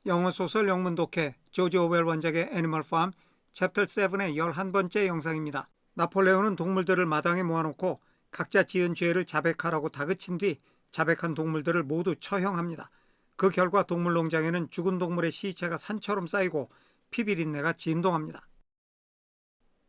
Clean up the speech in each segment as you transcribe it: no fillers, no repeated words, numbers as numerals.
영어 소설 영문 독해 조지 오웰 원작의 애니멀 팜 챕터 7의 11번째 영상입니다. 나폴레온은 동물들을 마당에 모아놓고 각자 지은 죄를 자백하라고 다그친 뒤 자백한 동물들을 모두 처형합니다. 그 결과 동물농장에는 죽은 동물의 시체가 산처럼 쌓이고 피비린내가 진동합니다.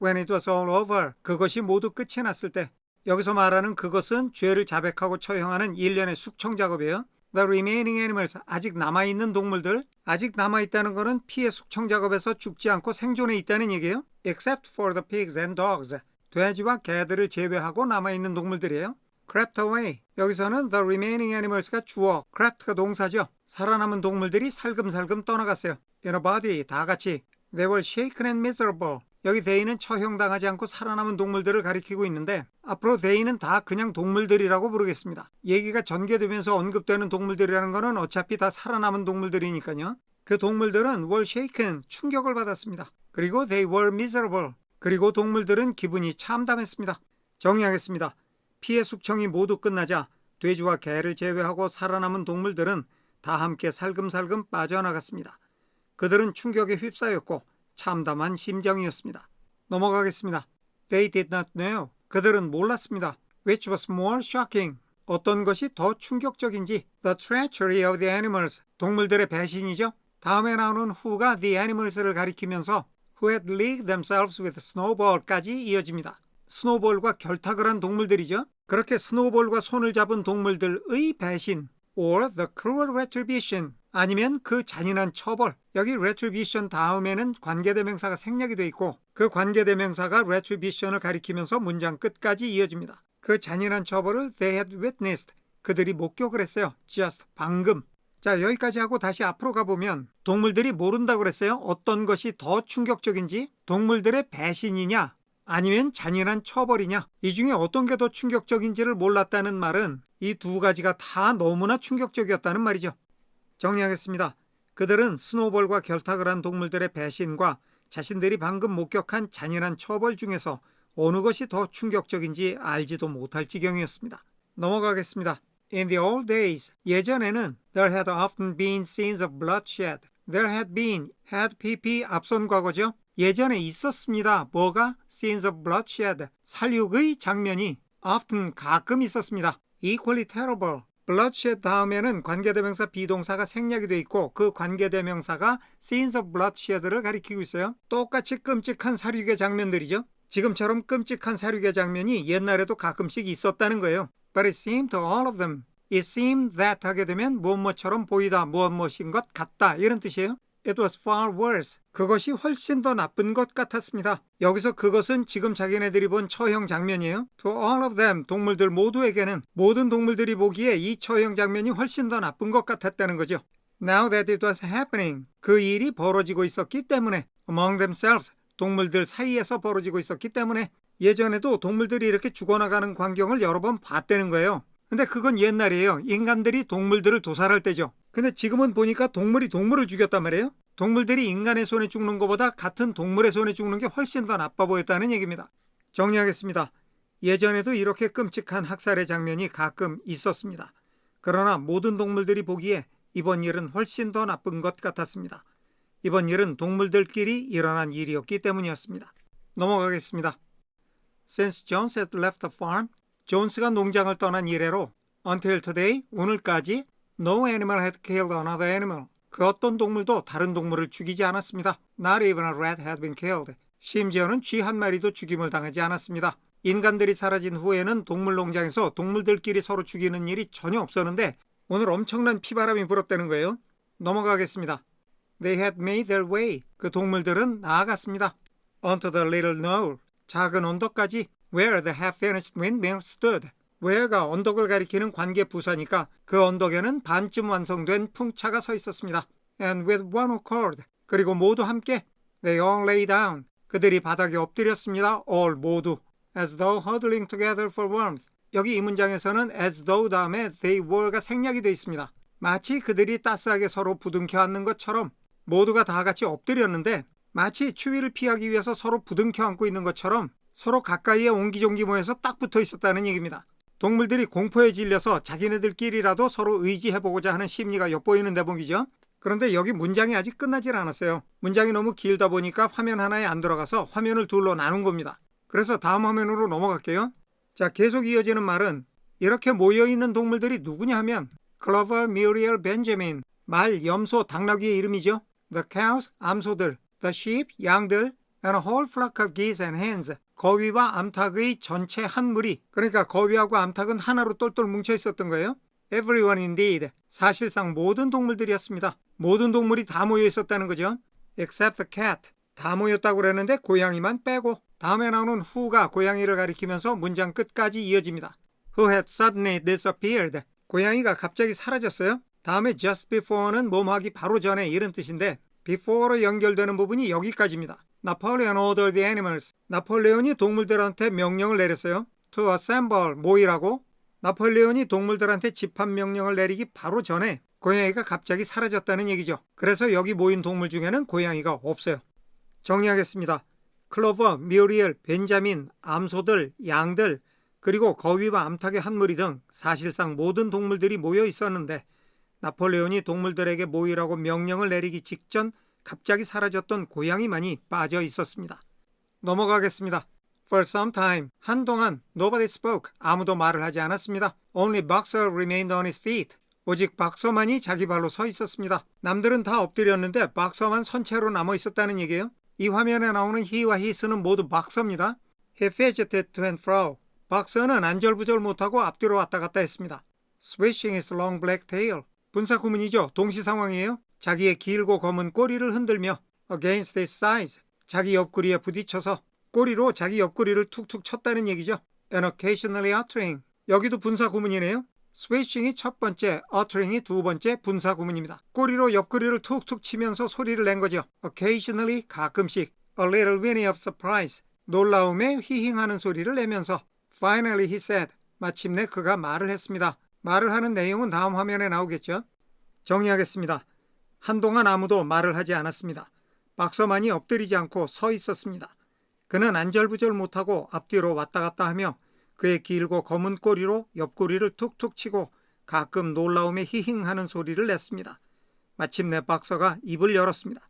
When it was all over, 그것이 모두 끝이 났을 때, 여기서 말하는 그것은 죄를 자백하고 처형하는 일련의 숙청 작업이에요. The remaining animals, 아직 남아있는 동물들, 아직 남아있다는 것은 피해 숙청 작업에서 죽지 않고 생존해 있다는 얘기예요. Except for the pigs and dogs, 돼지와 개들을 제외하고 남아있는 동물들이에요. Crept away, 여기서는 the remaining animals가 주어, crept가 동사죠. 살아남은 동물들이 살금살금 떠나갔어요. In a body, 다 같이. They were shaken and miserable. 여기 they는 처형당하지 않고 살아남은 동물들을 가리키고 있는데 앞으로 they는 다 그냥 동물들이라고 부르겠습니다. 얘기가 전개되면서 언급되는 동물들이라는 거는 어차피 다 살아남은 동물들이니까요. 그 동물들은 were shaken, 충격을 받았습니다. 그리고 they were miserable. 그리고 동물들은 기분이 참담했습니다. 정리하겠습니다. 피해 숙청이 모두 끝나자 돼지와 개를 제외하고 살아남은 동물들은 다 함께 살금살금 빠져나갔습니다. 그들은 충격에 휩싸였고 참담한 심정이었습니다. 넘어가겠습니다. They did not know. 그들은 몰랐습니다. Which was more shocking. 어떤 것이 더 충격적인지. The treachery of the animals. 동물들의 배신이죠. 다음에 나오는 who가 the animals를 가리키면서 who had leagued themselves with snowball까지 이어집니다. 스노볼과 결탁을 한 동물들이죠. 그렇게 스노볼과 손을 잡은 동물들의 배신 or the cruel retribution 아니면 그 잔인한 처벌. 여기 retribution 다음에는 관계대명사가 생략이 돼 있고 그 관계대명사가 retribution을 가리키면서 문장 끝까지 이어집니다. 그 잔인한 처벌을 they had witnessed. 그들이 목격을 했어요. just 방금. 자, 여기까지 하고 다시 앞으로 가보면 동물들이 모른다고 그랬어요. 어떤 것이 더 충격적인지. 동물들의 배신이냐 아니면 잔인한 처벌이냐. 이 중에 어떤 게 더 충격적인지를 몰랐다는 말은 이 두 가지가 다 너무나 충격적이었다는 말이죠. 정리하겠습니다. 그들은 스노볼과 결탁을 한 동물들의 배신과 자신들이 방금 목격한 잔인한 처벌 중에서 어느 것이 더 충격적인지 알지도 못할 지경이었습니다. 넘어가겠습니다. In the old days, 예전에는 there had often been scenes of bloodshed. There had been, had pp 앞선 과거죠. 예전에 있었습니다. 뭐가? scenes of bloodshed. 살육의 장면이 often 가끔 있었습니다. equally terrible. bloodshed 다음에는 관계대명사 비동사가 생략이 돼 있고 그 관계대명사가 scenes of bloodshed를 가리키고 있어요. 똑같이 끔찍한 살육의 장면들이죠. 지금처럼 끔찍한 살육의 장면이 옛날에도 가끔씩 있었다는 거예요. But it seemed to all of them. It seemed that 하게 되면 무엇처럼 보이다, 무엇인 것 같다 이런 뜻이에요. It was far worse. 그것이 훨씬 더 나쁜 것 같았습니다. 여기서 그것은 지금 자기네들이 본 처형 장면이에요. To all of them, 동물들 모두에게는 모든 동물들이 보기에 이 처형 장면이 훨씬 더 나쁜 것 같았다는 거죠. Now that it was happening, 그 일이 벌어지고 있었기 때문에 among themselves, 동물들 사이에서 벌어지고 있었기 때문에 예전에도 동물들이 이렇게 죽어나가는 광경을 여러 번 봤다는 거예요. 근데 그건 옛날이에요. 인간들이 동물들을 도살할 때죠. 근데 지금은 보니까 동물이 동물을 죽였단 말이에요. 동물들이 인간의 손에 죽는 것보다 같은 동물의 손에 죽는 게 훨씬 더 나빠 보였다는 얘기입니다. 정리하겠습니다. 예전에도 이렇게 끔찍한 학살의 장면이 가끔 있었습니다. 그러나 모든 동물들이 보기에 이번 일은 훨씬 더 나쁜 것 같았습니다. 이번 일은 동물들끼리 일어난 일이었기 때문이었습니다. 넘어가겠습니다. Since Jones had left the farm, 존스가 농장을 떠난 이래로 until today, 오늘까지 no animal had killed another animal. 그 어떤 동물도 다른 동물을 죽이지 않았습니다. Not even a rat had been killed. 심지어는 쥐 한 마리도 죽임을 당하지 않았습니다. 인간들이 사라진 후에는 동물농장에서 동물들끼리 서로 죽이는 일이 전혀 없었는데 오늘 엄청난 피바람이 불었다는 거예요. 넘어가겠습니다. They had made their way. 그 동물들은 나아갔습니다. Onto the little knoll. 작은 언덕까지 where the half-finished windmill stood. where가 언덕을 가리키는 관계 부사니까 그 언덕에는 반쯤 완성된 풍차가 서 있었습니다. And with one accord. 그리고 모두 함께 they all lay down. 그들이 바닥에 엎드렸습니다. all 모두. As though huddling together for warmth. 여기 이 문장에서는 as though 다음에 they were가 생략이 되어 있습니다. 마치 그들이 따스하게 서로 부둥켜 안는 것처럼 모두가 다 같이 엎드렸는데 마치 추위를 피하기 위해서 서로 부둥켜 안고 있는 것처럼 서로 가까이에 옹기종기 모여서 딱 붙어 있었다는 얘기입니다. 동물들이 공포에 질려서 자기네들끼리라도 서로 의지해보고자 하는 심리가 엿보이는 대목이죠. 그런데 여기 문장이 아직 끝나질 않았어요. 문장이 너무 길다 보니까 화면 하나에 안 들어가서 화면을 둘로 나눈 겁니다. 그래서 다음 화면으로 넘어갈게요. 자, 계속 이어지는 말은 이렇게 모여있는 동물들이 누구냐 하면 클로버, 뮤리엘, 벤자민, 말, 염소, 당나귀의 이름이죠. The cows, 암소들, the sheep, 양들, and a whole flock of geese and hens, 거위와 암탉의 전체 한 무리. 그러니까 거위하고 암탉은 하나로 똘똘 뭉쳐 있었던 거예요. Everyone indeed, 사실상 모든 동물들이었습니다. 모든 동물이 다 모여 있었다는 거죠. Except the cat, 다 모였다고 그랬는데 고양이만 빼고. 다음에 나오는 who가 고양이를 가리키면서 문장 끝까지 이어집니다. Who had suddenly disappeared, 고양이가 갑자기 사라졌어요. 다음에 just before는 뭐뭐하기 바로 전에 이런 뜻인데 before로 연결되는 부분이 여기까지입니다. Napoleon ordered the animals, 나폴레온이 동물들한테 명령을 내렸어요. To assemble, 모이라고. 나폴레온이 동물들한테 집합 명령을 내리기 바로 전에 고양이가 갑자기 사라졌다는 얘기죠. 그래서 여기 모인 동물 중에는 고양이가 없어요. 정리하겠습니다. 클로버, 뮤리엘, 벤자민, 암소들, 양들, 그리고 거위와 암탉의 한 무리 등 사실상 모든 동물들이 모여 있었는데 나폴레온이 동물들에게 모이라고 명령을 내리기 직전 갑자기 사라졌던 고양이만이 빠져 있었습니다. 넘어가겠습니다. For some time, 한동안 nobody spoke, 아무도 말을 하지 않았습니다. Only Boxer remained on his feet. 오직 박서만이 자기 발로 서 있었습니다. 남들은 다 엎드렸는데 박서만 선체로 남아 있었다는 얘기예요. 이 화면에 나오는 he와 his는 모두 박서입니다. He fidgeted to and fro. 박서는 안절부절 못하고 앞뒤로 왔다 갔다 했습니다. Swishing his long black tail. 분사 구문이죠. 동시 상황이에요. 자기의 길고 검은 꼬리를 흔들며 against his sides. 자기 옆구리에 부딪혀서 꼬리로 자기 옆구리를 툭툭 쳤다는 얘기죠. And occasionally uttering. 여기도 분사 구문이네요. swishing이 첫 번째, uttering이 두 번째 분사 구문입니다. 꼬리로 옆구리를 툭툭 치면서 소리를 낸 거죠. occasionally 가끔씩, a little whinny of surprise 놀라움에 휘잉하는 소리를 내면서 finally he said 마침내 그가 말을 했습니다. 말을 하는 내용은 다음 화면에 나오겠죠. 정리하겠습니다. 한동안 아무도 말을 하지 않았습니다. 박서만이 엎드리지 않고 서 있었습니다. 그는 안절부절 못하고 앞뒤로 왔다 갔다 하며 그의 길고 검은 꼬리로 옆구리를 툭툭 치고 가끔 놀라움에 히힝하는 소리를 냈습니다. 마침내 박서가 입을 열었습니다.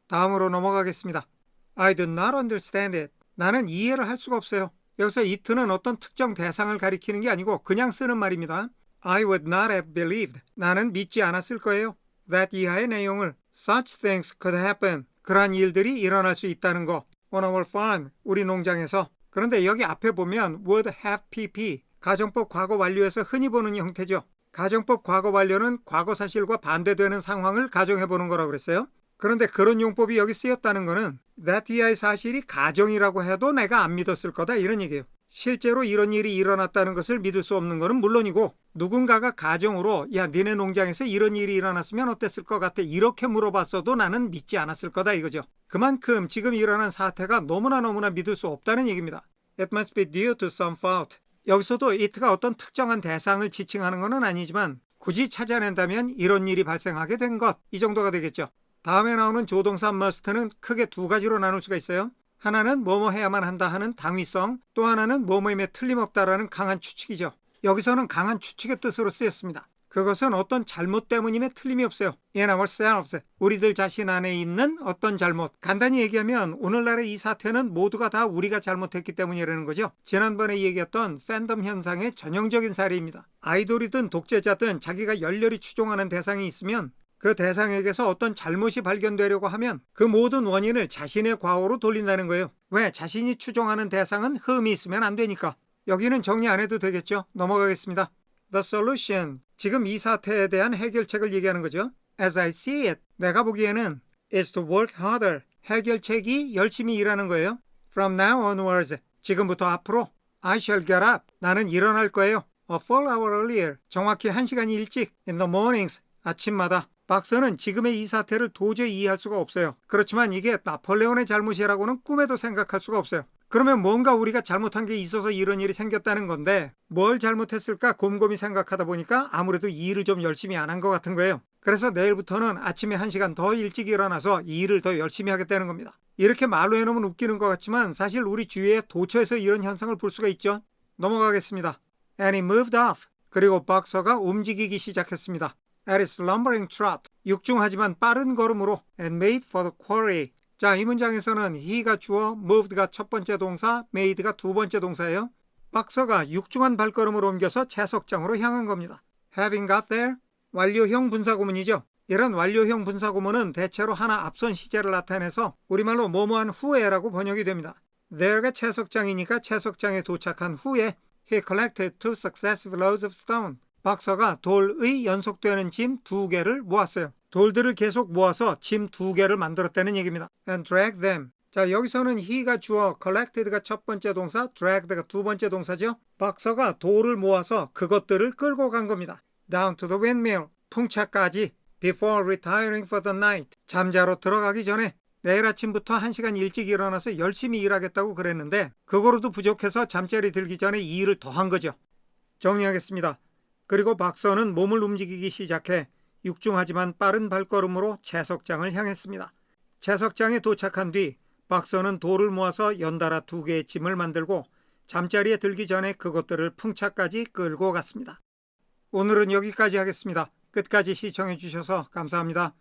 다음으로 넘어가겠습니다. I do not understand it. 나는 이해를 할 수가 없어요. 여기서 it는 어떤 특정 대상을 가리키는 게 아니고 그냥 쓰는 말입니다. I would not have believed. 나는 믿지 않았을 거예요. That 이하의 내용을 such things could happen. 그러한 일들이 일어날 수 있다는 거. On our farm, 우리 농장에서. 그런데 여기 앞에 보면 would have pp, 가정법 과거 완료에서 흔히 보는 형태죠. 가정법 과거 완료는 과거 사실과 반대되는 상황을 가정해보는 거라고 그랬어요. 그런데 그런 용법이 여기 쓰였다는 거는 that 이하의 사실이 가정이라고 해도 내가 안 믿었을 거다 이런 얘기예요. 실제로 이런 일이 일어났다는 것을 믿을 수 없는 것은 물론이고 누군가가 가정으로 야 니네 농장에서 이런 일이 일어났으면 어땠을 것 같아 이렇게 물어봤어도 나는 믿지 않았을 거다 이거죠. 그만큼 지금 일어난 사태가 너무나 믿을 수 없다는 얘기입니다. It must be due to some fault. 여기서도 it가 어떤 특정한 대상을 지칭하는 것은 아니지만 굳이 찾아낸다면 이런 일이 발생하게 된 것 이 정도가 되겠죠. 다음에 나오는 조동사 must는 크게 두 가지로 나눌 수가 있어요. 하나는 뭐뭐 해야만 한다 하는 당위성, 또 하나는 뭐뭐임에 틀림없다라는 강한 추측이죠. 여기서는 강한 추측의 뜻으로 쓰였습니다. 그것은 어떤 잘못 때문임에 틀림이 없어요. In ourselves, 우리들 자신 안에 있는 어떤 잘못. 간단히 얘기하면 오늘날의 이 사태는 모두가 다 우리가 잘못했기 때문이라는 거죠. 지난번에 얘기했던 팬덤 현상의 전형적인 사례입니다. 아이돌이든 독재자든 자기가 열렬히 추종하는 대상이 있으면 그 대상에게서 어떤 잘못이 발견되려고 하면 그 모든 원인을 자신의 과오로 돌린다는 거예요. 왜? 자신이 추종하는 대상은 흠이 있으면 안 되니까. 여기는 정리 안 해도 되겠죠? 넘어가겠습니다. The solution, 지금 이 사태에 대한 해결책을 얘기하는 거죠. As I see it, 내가 보기에는 is to work harder, 해결책이 열심히 일하는 거예요. From now onwards, 지금부터 앞으로 I shall get up, 나는 일어날 거예요. A full hour earlier, 정확히 1시간 일찍 in the mornings, 아침마다. 박서는 지금의 이 사태를 도저히 이해할 수가 없어요. 그렇지만 이게 나폴레온의 잘못이라고는 꿈에도 생각할 수가 없어요. 그러면 뭔가 우리가 잘못한 게 있어서 이런 일이 생겼다는 건데 뭘 잘못했을까 곰곰이 생각하다 보니까 아무래도 이 일을 좀 열심히 안 한 것 같은 거예요. 그래서 내일부터는 아침에 1시간 더 일찍 일어나서 이 일을 더 열심히 하겠다는 겁니다. 이렇게 말로 해놓으면 웃기는 것 같지만 사실 우리 주위에 도처에서 이런 현상을 볼 수가 있죠. 넘어가겠습니다. And he moved off. 그리고 박서가 움직이기 시작했습니다. at its lumbering trot. 육중하지만 빠른 걸음으로 and made for the quarry. 자, 이 문장에서는 he가 주어, moved가 첫 번째 동사, made가 두 번째 동사예요. 박서가 육중한 발걸음으로 옮겨서 채석장으로 향한 겁니다. Having got there, 완료형 분사구문이죠. 이런 완료형 분사구문은 대체로 하나 앞선 시제를 나타내서 우리말로 뭐뭐한 후에라고 번역이 됩니다. There가 채석장이니까 채석장에 도착한 후에 he collected 2 successive loads of stone. 박서가 돌의 연속되는 짐 2개를 모았어요. 돌들을 계속 모아서 짐 2개를 만들었다는 얘기입니다. And drag them. 자, 여기서는 he가 주어, collected가 첫 번째 동사, dragged가 두 번째 동사죠. 박서가 돌을 모아서 그것들을 끌고 간 겁니다. Down to the windmill. 풍차까지. Before retiring for the night. 잠자러 들어가기 전에 내일 아침부터 1시간 일찍 일어나서 열심히 일하겠다고 그랬는데 그거로도 부족해서 잠자리 들기 전에 이 일을 더 한 거죠. 정리하겠습니다. 그리고 박서는 몸을 움직이기 시작해 육중하지만 빠른 발걸음으로 채석장을 향했습니다. 채석장에 도착한 뒤 박서는 돌을 모아서 연달아 2개의 짐을 만들고 잠자리에 들기 전에 그것들을 풍차까지 끌고 갔습니다. 오늘은 여기까지 하겠습니다. 끝까지 시청해 주셔서 감사합니다.